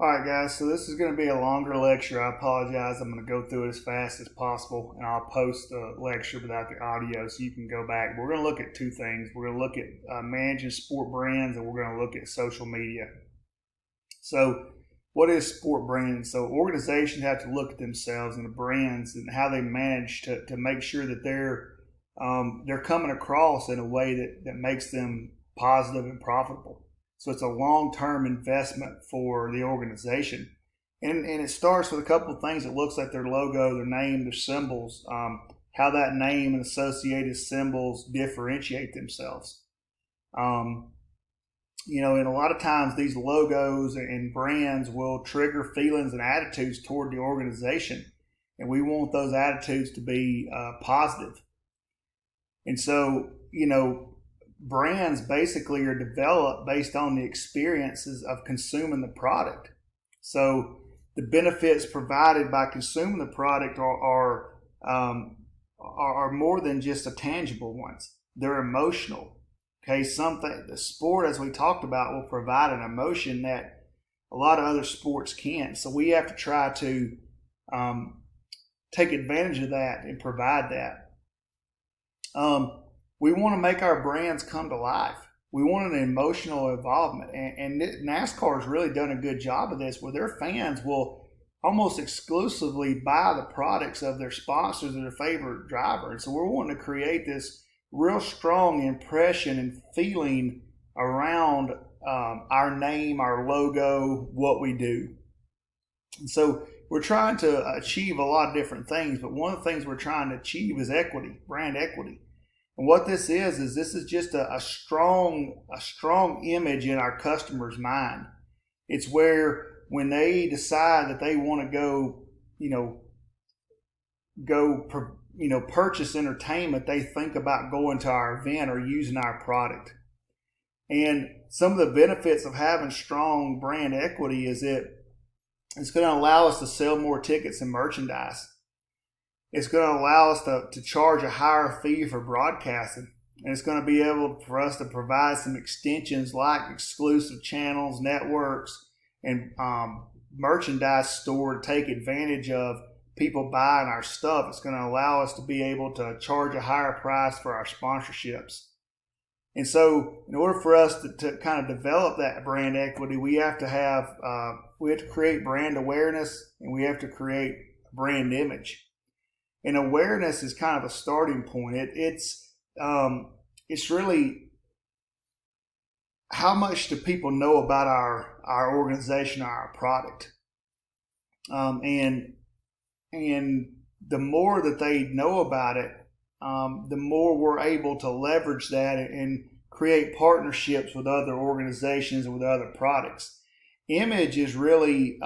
All right, guys, so this is going to be a longer lecture. I apologize. I'm going to go through it as fast as possible, and I'll post the lecture without the audio so you can go back. We're going to look at two things. We're going to look at managing sport brands, and we're going to look at social media. So, what is sport branding? So, organizations have to look at themselves and the brands and how they manage to make sure that they're coming across in a way that makes them positive and profitable. So it's a long-term investment for the organization. And it starts with a couple of things. It looks like their logo, their name, their symbols, how that name and associated symbols differentiate themselves. And a lot of times these logos and brands will trigger feelings and attitudes toward the organization. And we want those attitudes to be positive. And so, brands basically are developed based on the experiences of consuming the product. So the benefits provided by consuming the product are more than just a tangible ones. They're emotional. Okay, the sport, as we talked about, will provide an emotion that a lot of other sports can't. So we have to try to take advantage of that and provide that. We want to make our brands come to life. We want an emotional involvement. And NASCAR has really done a good job of this, where their fans will almost exclusively buy the products of their sponsors or their favorite driver. And so we're wanting to create this real strong impression and feeling around our name, our logo, what we do. And so we're trying to achieve a lot of different things, but one of the things we're trying to achieve is equity, brand equity. And what this is just a strong image in our customer's mind. It's where when they decide that they want to purchase entertainment, they think about going to our event or using our product. And some of the benefits of having strong brand equity is it's going to allow us to sell more tickets and merchandise. It's going to allow us to charge a higher fee for broadcasting. And it's going to be able for us to provide some extensions like exclusive channels, networks, and merchandise store to take advantage of people buying our stuff. It's going to allow us to be able to charge a higher price for our sponsorships. And so in order for us to kind of develop that brand equity, we have to create brand awareness, and we have to create brand image. And awareness is kind of a starting point. It's really how much do people know about our organization or our product, and the more that they know about it, the more we're able to leverage that and create partnerships with other organizations and with other products. Image is really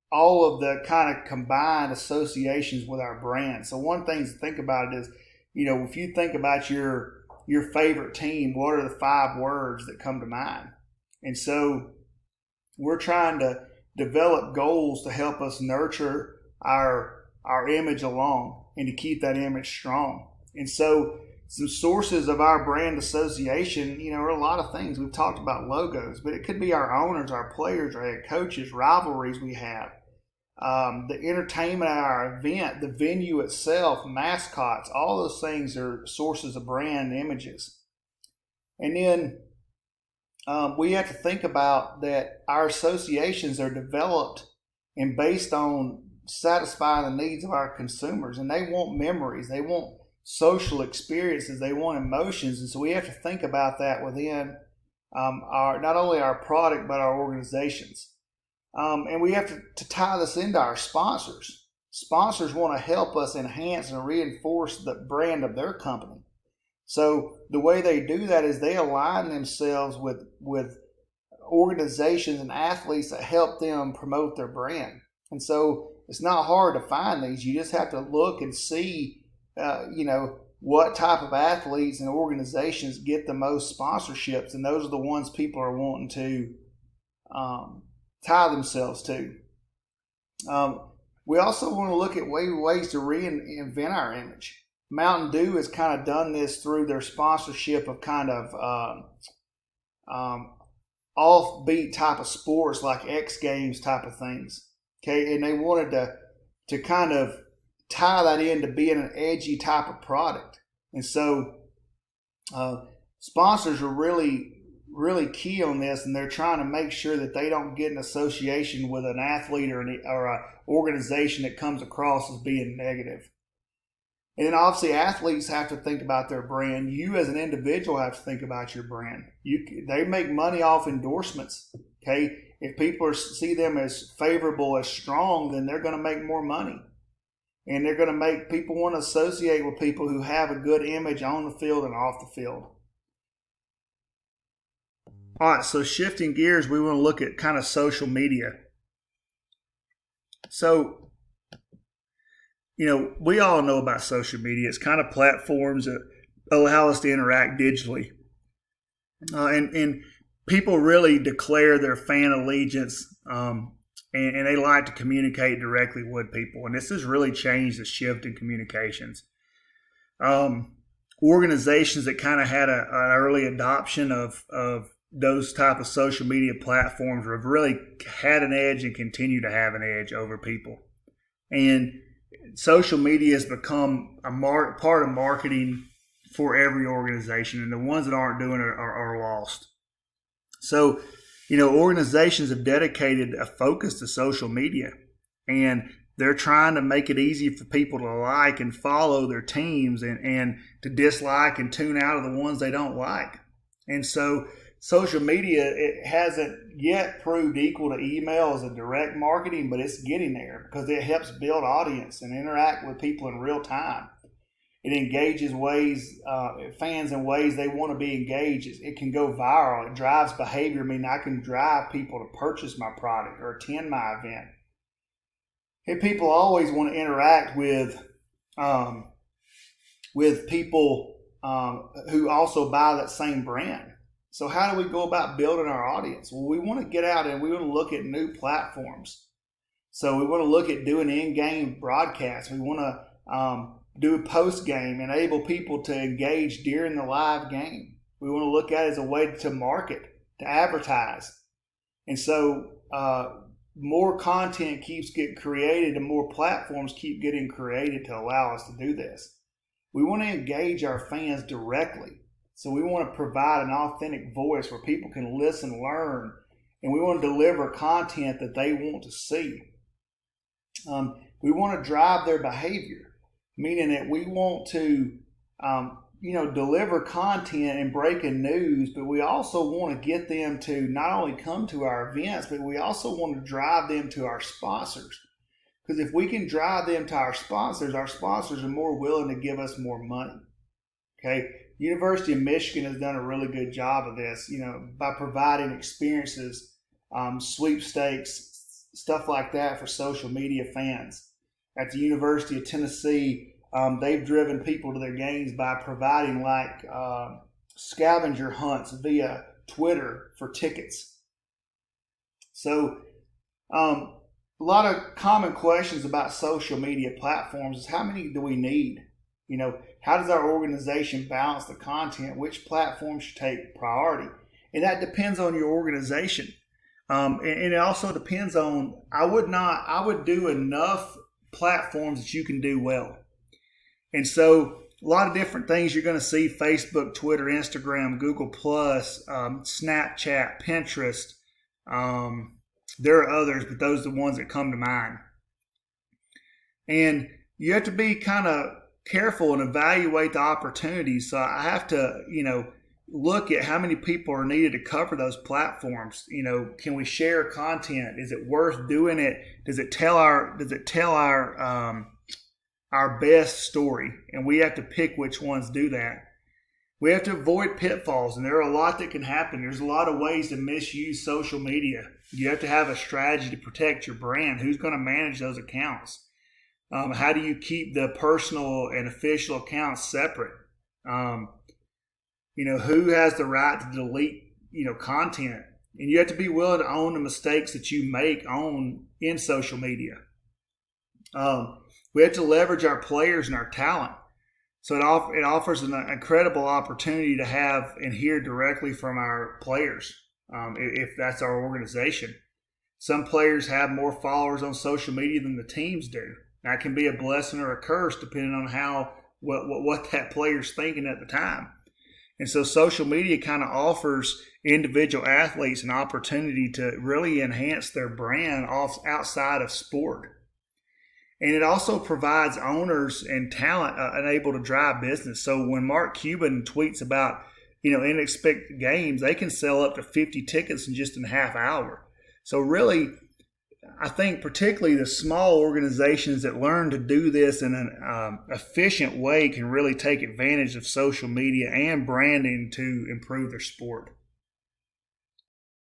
all of the kind of combined associations with our brand. So one thing to think about it is, if you think about your favorite team, what are the 5 words that come to mind? And so we're trying to develop goals to help us nurture our image along and to keep that image strong. And so some sources of our brand association, are a lot of things. We've talked about logos, but it could be our owners, our players, our head coaches, rivalries we have, the entertainment at our event, the venue itself, mascots. All those things are sources of brand images. And then we have to think about that our associations are developed and based on satisfying the needs of our consumers, and they want memories, they want social experiences, they want emotions. And so we have to think about that within not only our product but our organizations. And we have to tie this into our sponsors. Sponsors want to help us enhance and reinforce the brand of their company. So the way they do that is they align themselves with organizations and athletes that help them promote their brand. And so it's not hard to find these. You just have to look and see, what type of athletes and organizations get the most sponsorships, and those are the ones people are wanting to tie themselves to. We also want to look at ways to reinvent our image. Mountain Dew has kind of done this through their sponsorship of kind of offbeat type of sports like X Games type of things. Okay, and they wanted to kind of tie that into being an edgy type of product. And so sponsors are really key on this, and they're trying to make sure that they don't get an association with an athlete or an organization that comes across as being negative. And then obviously athletes have to think about their brand. You as an individual have to think about your brand. They make money off endorsements. Okay, if people see them as favorable, as strong, then they're going to make more money. And they're going to make people want to associate with people who have a good image on the field and off the field. All right, so shifting gears, we want to look at kind of social media. So, we all know about social media. It's kind of platforms that allow us to interact digitally. And people really declare their fan allegiance, and they like to communicate directly with people. And this has really changed the shift in communications. Organizations that kind of had an early adoption of those type of social media platforms have really had an edge and continue to have an edge over people. And social media has become a part of marketing for every organization, and the ones that aren't doing it are lost. So, organizations have dedicated a focus to social media, and they're trying to make it easy for people to like and follow their teams and to dislike and tune out of the ones they don't like. And so social media, it hasn't yet proved equal to email as a direct marketing, but it's getting there because it helps build audience and interact with people in real time. It engages fans in ways they want to be engaged. It can go viral. It drives behavior. I can drive people to purchase my product or attend my event. And people always want to interact with people who also buy that same brand. So how do we go about building our audience? Well, we want to get out and we want to look at new platforms. So we want to look at doing in-game broadcasts. We want to do a post-game, enable people to engage during the live game. We want to look at it as a way to market, to advertise. And so more content keeps getting created and more platforms keep getting created to allow us to do this. We want to engage our fans directly. So we want to provide an authentic voice where people can listen, learn, and we want to deliver content that they want to see. We want to drive their behavior, meaning that we want to, deliver content and breaking news, but we also want to get them to not only come to our events, but we also want to drive them to our sponsors. Because if we can drive them to our sponsors are more willing to give us more money. Okay. University of Michigan has done a really good job of this, by providing experiences, sweepstakes, stuff like that for social media fans. At the University of Tennessee, they've driven people to their games by providing scavenger hunts via Twitter for tickets. So a lot of common questions about social media platforms is how many do we need? How does our organization balance the content? Which platform should take priority? And that depends on your organization. And it also depends on, I would do enough platforms that you can do well. And so a lot of different things you're going to see: Facebook, Twitter, Instagram, Google+, Snapchat, Pinterest. There are others, but those are the ones that come to mind. And you have to be kind of careful and evaluate the opportunities. So I have to, look at how many people are needed to cover those platforms. Can we share content? Is it worth doing it? Does it tell our best story? And we have to pick which ones do that. We have to avoid pitfalls, and there are a lot that can happen. There's a lot of ways to misuse social media. You have to have a strategy to protect your brand. Who's going to manage those accounts? How do you keep the personal and official accounts separate? Who has the right to delete, content? And you have to be willing to own the mistakes that you make in social media. We have to leverage our players and our talent. So it offers an incredible opportunity to have and hear directly from our players. if that's our organization. Some players have more followers on social media than the teams do. That can be a blessing or a curse depending on what that player's thinking at the time. And so social media kind of offers individual athletes an opportunity to really enhance their brand outside of sport. And it also provides owners and talent unable to drive business. So when Mark Cuban tweets about, unexpected games, they can sell up to 50 tickets in just a half hour. So really, I think particularly the small organizations that learn to do this in an efficient way can really take advantage of social media and branding to improve their sport.